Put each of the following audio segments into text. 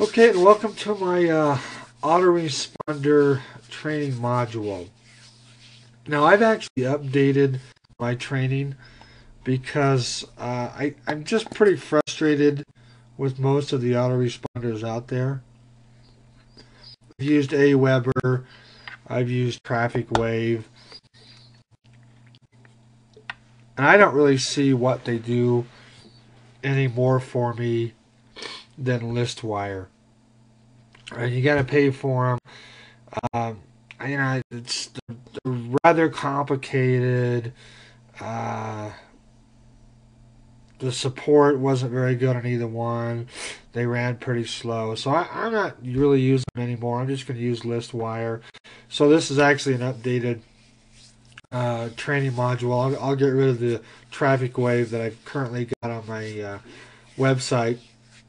Okay, and welcome to my Autoresponder training module. Now, I've actually updated my training because I'm just pretty frustrated with most of the autoresponders out there. I've used Aweber, I've used Traffic Wave, and I don't really see what they do any more for me than ListWire. And you got to pay for them. Um, it's rather complicated. Uh, the support wasn't very good on either one. They ran pretty slow. So I'm not really using them anymore. I'm just going to use ListWire. So this is actually an updated training module. I'll get rid of the traffic wave that I've currently got on my website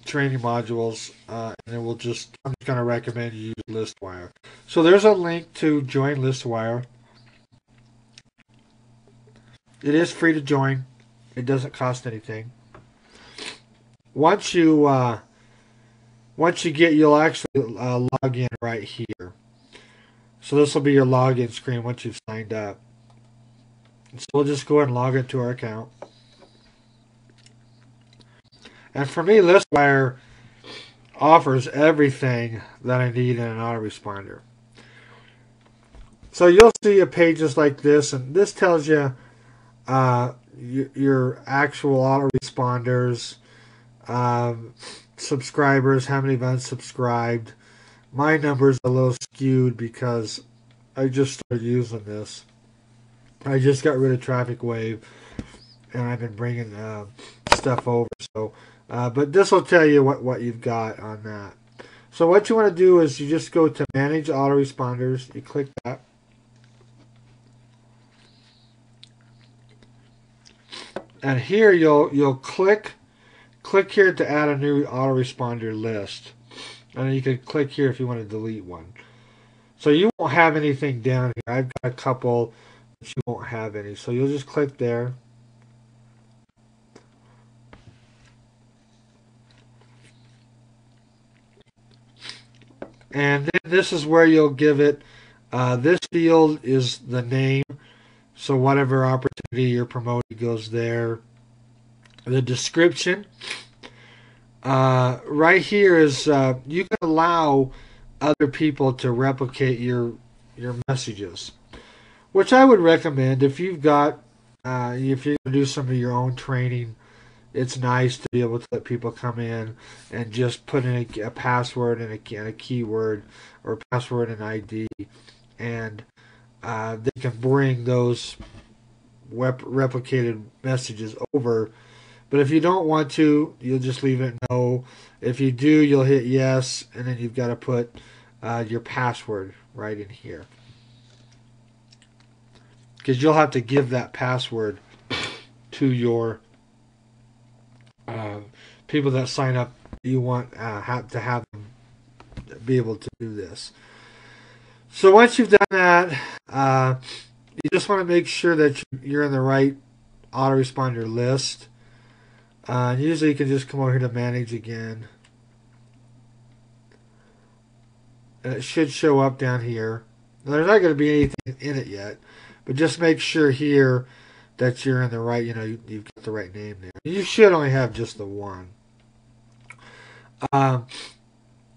training modules, and then I'm just going to recommend you use ListWire. So there's a link to join ListWire. It is free to join. It doesn't cost anything. Once you get, you'll actually log in right here. So this will be your login screen once you've signed up. So we'll just go ahead and log into our account. And for me, ListWire offers everything that I need in an autoresponder. So you'll see a pages like this, and this tells you your actual autoresponders, subscribers, how many have unsubscribed. My number's a little skewed because I just started using this. I just got rid of Traffic Wave, and I've been bringing stuff over. So, but this will tell you what you've got on that. So what you want to do is you just go to Manage Autoresponders. You click that. And here you'll click here to add a new autoresponder list. And then you can click here if you want to delete one. So you won't have anything down here. I've got a couple, but you won't have any. So you'll just click there. And then this is where you'll give it. This field is the name. So whatever opportunity you're promoting goes there. The description. Right here is you can allow other people to replicate your messages, which I would recommend if you've got if you're going to do some of your own training. It's nice to be able to let people come in and just put in a password and a keyword, or password and ID, and they can bring those replicated messages over. But if you don't want to, you'll just leave it no. If you do, you'll hit yes, and then you've got to put your password right in here, because you'll have to give that password to your people that sign up. You want have to have them be able to do this. So once you've done that, you just want to make sure that you're in the right autoresponder list. Usually you can just come over here to manage again. And it should show up down here. Now, there's not going to be anything in it yet, but just make sure here that you're in the right, you've got the right name there. You should only have just the one.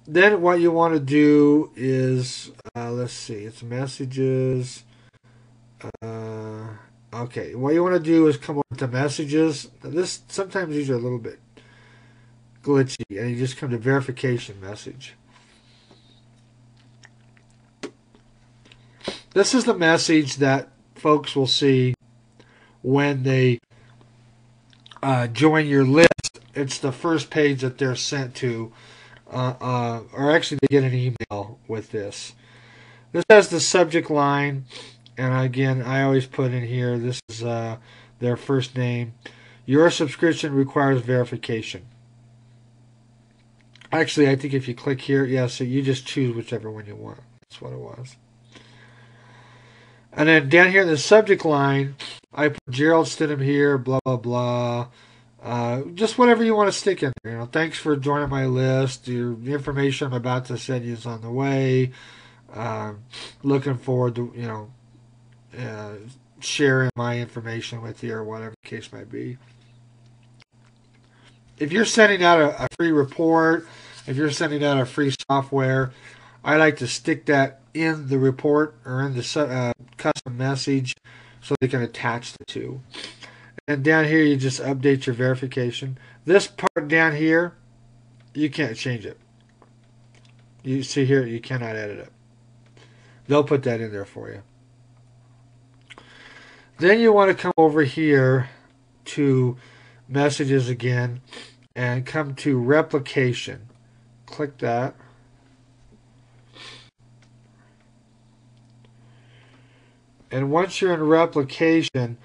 Then what you want to do is, let's see, it's messages. Okay, what you want to do is come over to messages. This sometimes these are a little bit glitchy, and you just come to verification message. This is the message that folks will see when they join your list. It's the first page that they're sent to, or actually they get an email with this. This has the subject line. And again, I always put in here, this is their first name. Your subscription requires verification. Actually, I think if you click here, yeah, so you just choose whichever one you want. That's what it was. And then down here in the subject line, I put Gerald Stidham here, blah, blah, blah. Just whatever you want to stick in there. Thanks for joining my list. Your information I'm about to send you is on the way. Looking forward to uh, sharing my information with you or whatever the case might be. If you're sending out a free report, if you're sending out a free software, I like to stick that in the report or in the custom message so they can attach the two. And down here, you just update your verification. This part down here, you can't change it. You see here, you cannot edit it. They'll put that in there for you. Then you want to come over here to messages again and come to replication. Click that. And once you're in replication,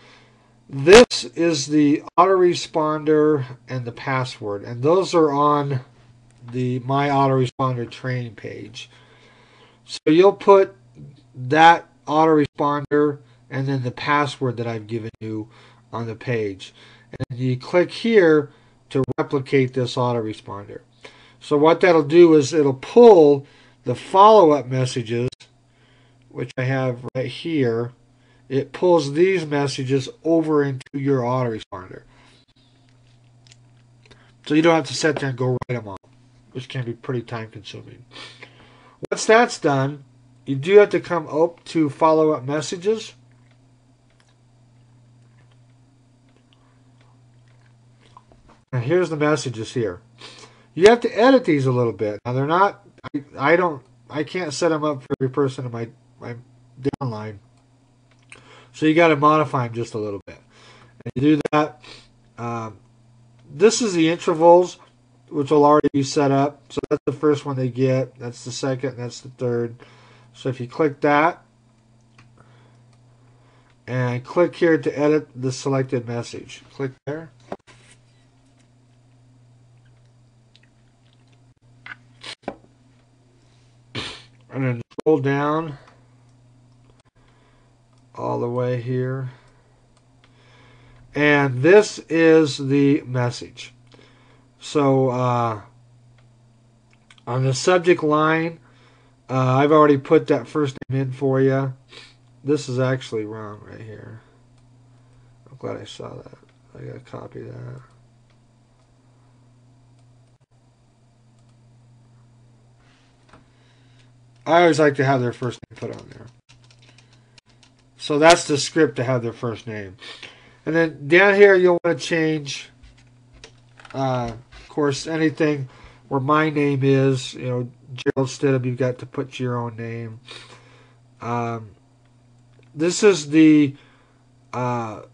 this is the autoresponder and the password. And those are on the My Autoresponder training page. So you'll put that autoresponder and then the password that I've given you on the page. And you click here to replicate this autoresponder. So what that'll do is it'll pull the follow-up messages, which I have right here. It pulls these messages over into your autoresponder. So you don't have to sit there and go write them all, which can be pretty time consuming. Once that's done, you do have to come up to follow-up messages. And here's the messages here. You have to edit these a little bit. Now they're not, I can't set them up for every person in my downline. So you got to modify them just a little bit. And you do that. This is the intervals, which will already be set up. So that's the first one they get. That's the second. That's the third. So if you click that and click here to edit the selected message. Click there. And then scroll down all the way here. And this is the message. So on the subject line, I've already put that first name in for you. This is actually wrong right here. I'm glad I saw that. I gotta copy that. I always like to have their first name put on there. So that's the script to have their first name. And then down here you'll want to change, of course, anything where my name is, Gerald Stidham, you've got to put your own name. This is the link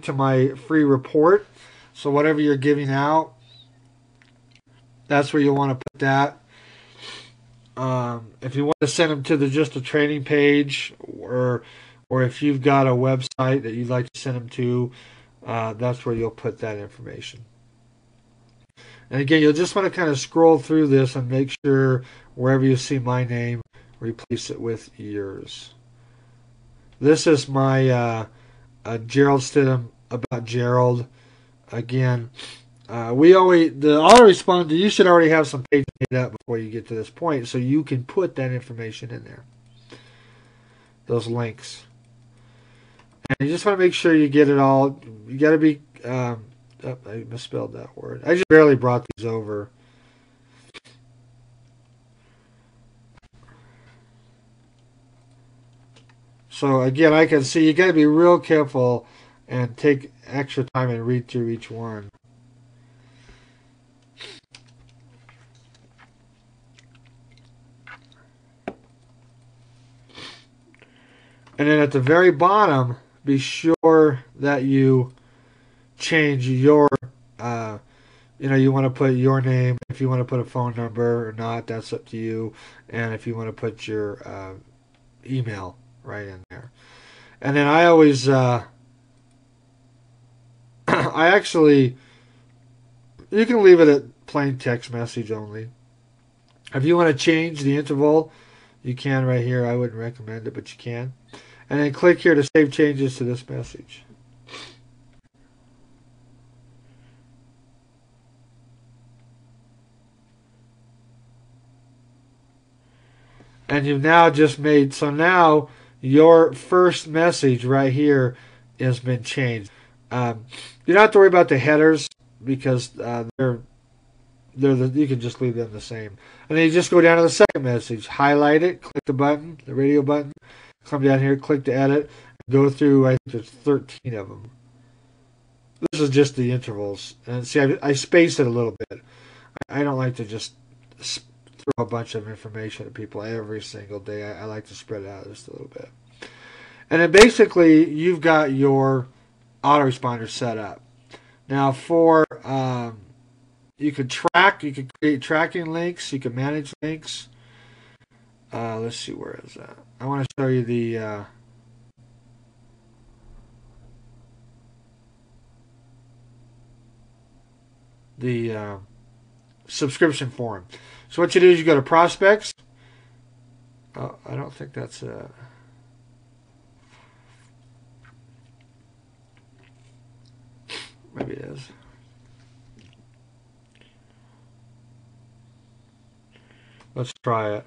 to my free report. So whatever you're giving out, that's where you want to put that. If you want to send them to just a training page, or if you've got a website that you'd like to send them to, that's where you'll put that information. And again, you'll just want to kind of scroll through this and make sure wherever you see my name, replace it with yours. This is my Gerald Stidham about Gerald. Again, the autoresponder, you should already have some pages made up before you get to this point, so you can put that information in there, those links. And you just want to make sure you get it all. You got to be. I misspelled that word. I just barely brought these over. So again, I can see you got to be real careful and take extra time and read through each one. And then at the very bottom, be sure that you change your, you want to put your name. If you want to put a phone number or not, that's up to you. And if you want to put your email right in there. And then I always, you can leave it at plain text message only. If you want to change the interval, you can right here. I wouldn't recommend it, but you can. and then click here to save changes to this message. And you've now just made, so now your first message right here has been changed. You don't have to worry about the headers because you can just leave them the same. And then you just go down to the second message, highlight it, click the button, the radio button, come down here, click to edit, go through, I think there's 13 of them. This is just the intervals. And see, I spaced it a little bit. I don't like to just throw a bunch of information at people every single day. I like to spread it out just a little bit. And then basically, you've got your autoresponder set up. Now for, you could track, you could create tracking links, you can manage links. Let's see, where is that? I want to show you the subscription form. So what you do is you go to prospects. Oh, I don't think that's it. Maybe it is. Let's try it.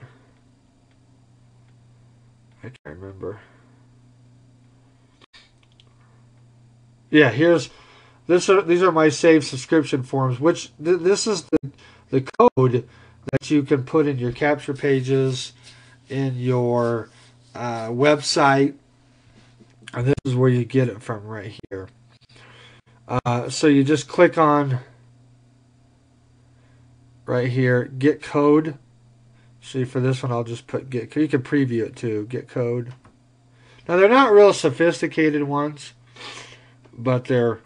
I can't remember. Yeah, here's these are my saved subscription forms. Which this is the code that you can put in your capture pages, in your website, and this is where you get it from right here. So you just click on right here, get code. See, for this one, I'll just put get. You can preview it too. Get code. Now they're not real sophisticated ones, but they're.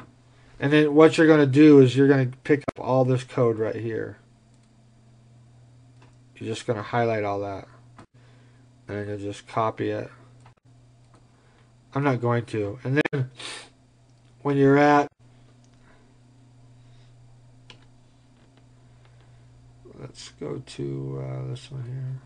And then what you're going to do is you're going to pick up all this code right here. You're just going to highlight all that, and then you'll just copy it. I'm not going to. And then when you're at, let's go to this one here.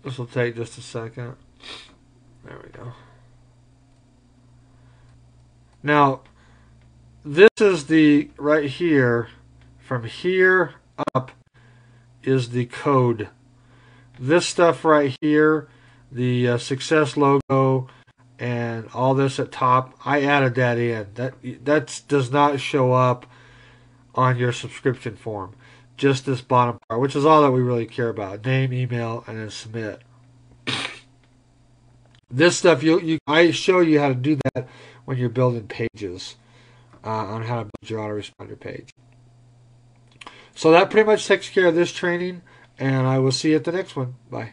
This will take just a second. There we go. Now, this is the, right here, from here up is the code. This stuff right here, the success logo and all this at top, I added that in. That does not show up on your subscription form. Just this bottom part, which is all that we really care about. Name, email, and then submit. This stuff, I show you how to do that when you're building pages on how to build your autoresponder page. So that pretty much takes care of this training, and I will see you at the next one. Bye.